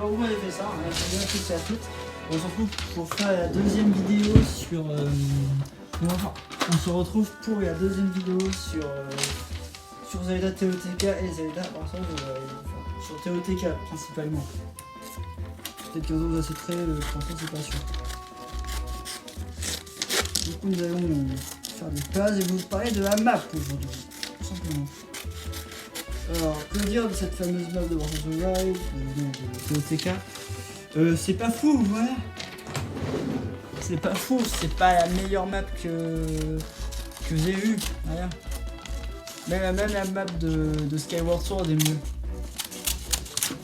pas pourquoi j'ai fait ça, hein, j'ai bien fait ça toute. On se retrouve pour faire la deuxième vidéo sur... on se retrouve pour la deuxième vidéo sur Zelda TOTK et Zelda... sur TOTK principalement. Peut-être qu'un autre accepterait, franchement c'est pas sûr. Du coup nous allons faire des phases et vous parler de la map aujourd'hui, tout simplement. Alors, que dire de cette fameuse map de Breath of the Wild, de TOTK? C'est pas fou, voilà. C'est pas fou, c'est pas la meilleure map que j'ai eue, voilà. Même la map de Skyward Sword est mieux.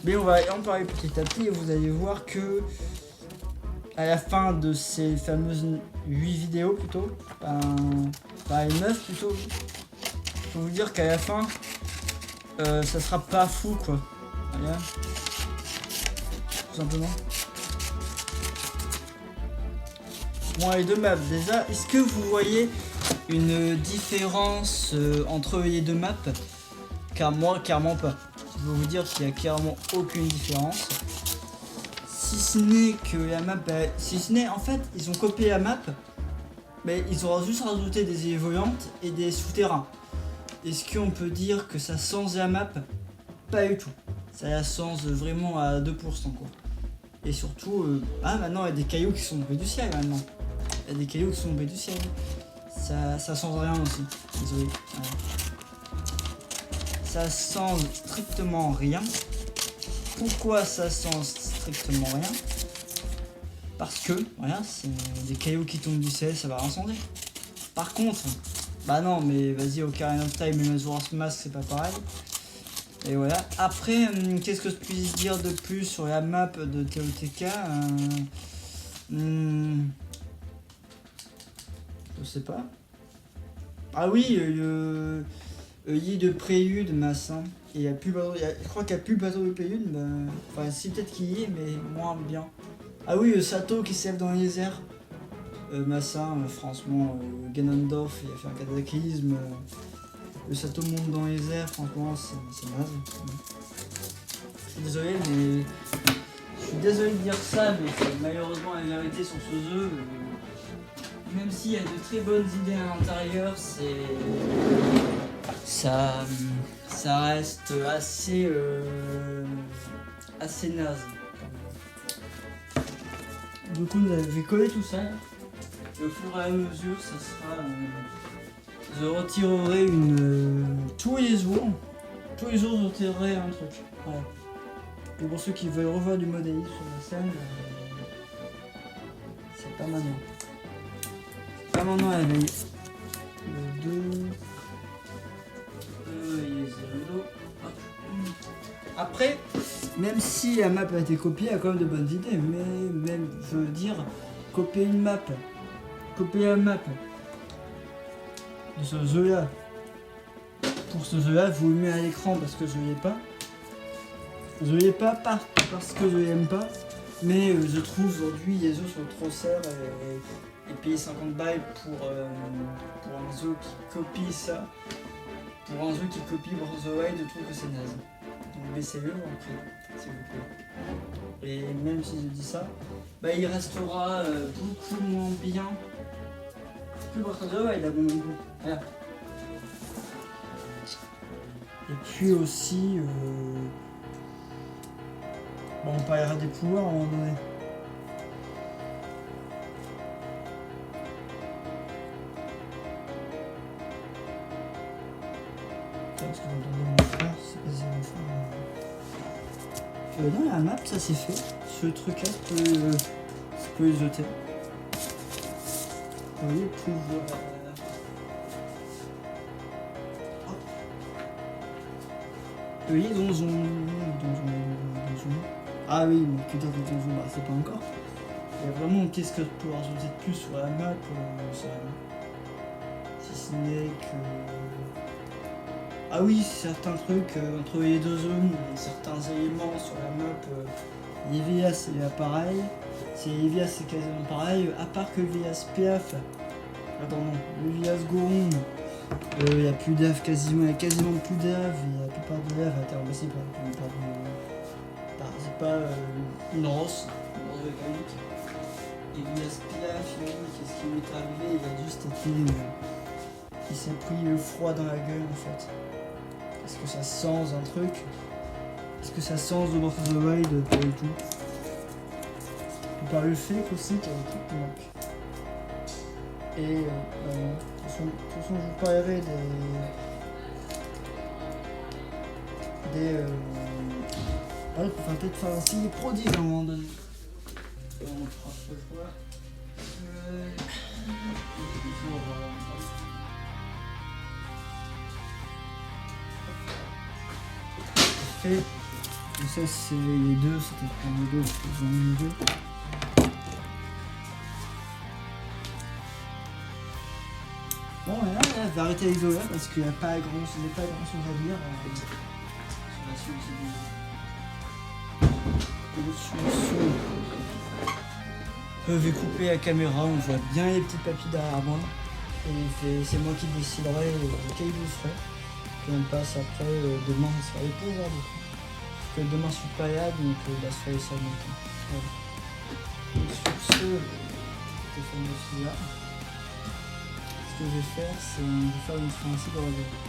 Mais on va en parler petit à petit et vous allez voir que à la fin de ces fameuses 8 vidéos plutôt, enfin les 9 plutôt, je peux vous dire qu'à la fin ça sera pas fou quoi. Voilà. Tout simplement. Bon les deux maps déjà, est-ce que vous voyez une différence entre les deux maps? Car moi clairement pas. Je peux vous dire qu'il n'y a clairement aucune différence. Si ce n'est que la map, si ce n'est en fait ils ont copié la map, mais ils auront juste rajouté des îles volantes et des souterrains. Est-ce qu'on peut dire que ça change la map? Pas du tout. Ça la change vraiment à 2% quoi. Et surtout, maintenant il y a des cailloux qui sont tombés du ciel maintenant. Il y a des cailloux qui sont tombés du ciel. Ça change rien aussi. Désolé. Ouais. Ça change strictement rien. Pourquoi ça change strictement rien? Parce que, voilà, c'est des cailloux qui tombent du ciel, ça va rien changer. Par contre, bah non, mais vas-y, Ocarina of Time et Majora's Mask, c'est pas pareil. Et voilà. Après, qu'est-ce que je puisse dire de plus sur la map de TOTK? Je sais pas. Ah oui, il y a de prélude, massin. Et il y a plus, je crois qu'il n'y a plus bateau de prélude. Enfin, si peut-être qu'il y est, mais moins bien. Ah oui, le Sato qui s'élève dans les airs. Massin, franchement, Ganondorf, il a fait un cataclysme. Le Sato monte dans les airs, franchement, c'est naze. Je suis désolé, mais. Je suis désolé de dire ça, mais c'est malheureusement la vérité sur ce jeu. Même s'il y a de très bonnes idées à l'intérieur, ça reste assez naze. Du coup, je vais coller tout ça. Au fur et à mesure, ça sera. Je retirerai tous les jours, je retirerai un truc. Voilà. Et pour ceux qui veulent revoir du modélisme sur la scène, c'est pas maintenant. Pas maintenant la veille. Le 2. Après, même si la map a été copiée, il y a quand même de bonnes idées. Mais même, je veux dire, copier une map, copier la map de ce jeu-là. Pour ce jeu-là, vous le mettez à l'écran parce que je l'ai pas. Je l'ai pas parce que je l'aime pas. Mais je trouve aujourd'hui les jeux sont trop chers et payer 50 balles pour un jeu qui copie ça. Pour un jeu qui copie Breath of the Wild, je trouve que c'est naze. Donc baissez-le en prix, s'il vous plaît. Et même si je dis ça, bah il restera beaucoup moins bien que Breath of the Wild à mon goût. Voilà. Et puis aussi, bon, on parlera des pouvoirs à un moment donné. Parce que j'entendais mon frère, c'est pas mon frère. Dans la map, ça c'est fait. Ce truc-là, je peux les jeter. Vous voyez, pouvoir. Oui, donjon. Ah oui, mais putain de donjon, bah c'est pas encore. Il y a vraiment qu'est-ce que je peux rajouter de plus sur la map, ça. Si ce n'est que. Ah oui, certains trucs entre les deux zones, certains éléments sur la map, l'Evias c'est pareil, c'est l'Evias c'est quasiment pareil, à part que l'Evias Piaf, attends non, l'Evias Goron, il n'y a plus d'ave quasiment, il y a quasiment plus d'ave, et la plupart de l'ave a été remplacée par C'est pas une rosse mécanique. Et Elias Piaf, qu'est-ce qui lui est arrivé? Il a juste été. Il s'est pris le froid dans la gueule en fait. Est-ce que ça sent un truc? Est-ce que ça sent de Breath of the Wild? Pas du tout. Et par le fait aussi qu'il y a des trucs qui manquent. Et de toute façon, je vous parlerai il faut peut-être faire un signe prodige à un moment donné. On fera ce choix. Fait. Et ça c'est les deux, c'était pour les deux, parce qu'ils ont mis les deux. Bon, là, je vais arrêter les là parce qu'il n'y a pas grand chose à dire sur la suite je vais couper la caméra, on voit bien les petits papiers derrière moi. Et c'est moi qui déciderai lequel je ferai. Puis on passe après, demain on sera les pour aujourd'hui. Parce que demain je suis pas là, donc je ferai ça maintenant. Voilà. Et sur ce, Stéphane aussi là. Ce que je vais faire, c'est faire une fin ainsi dans la vidéo.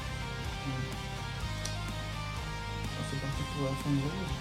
C'est parti pour la fin de la vidéo.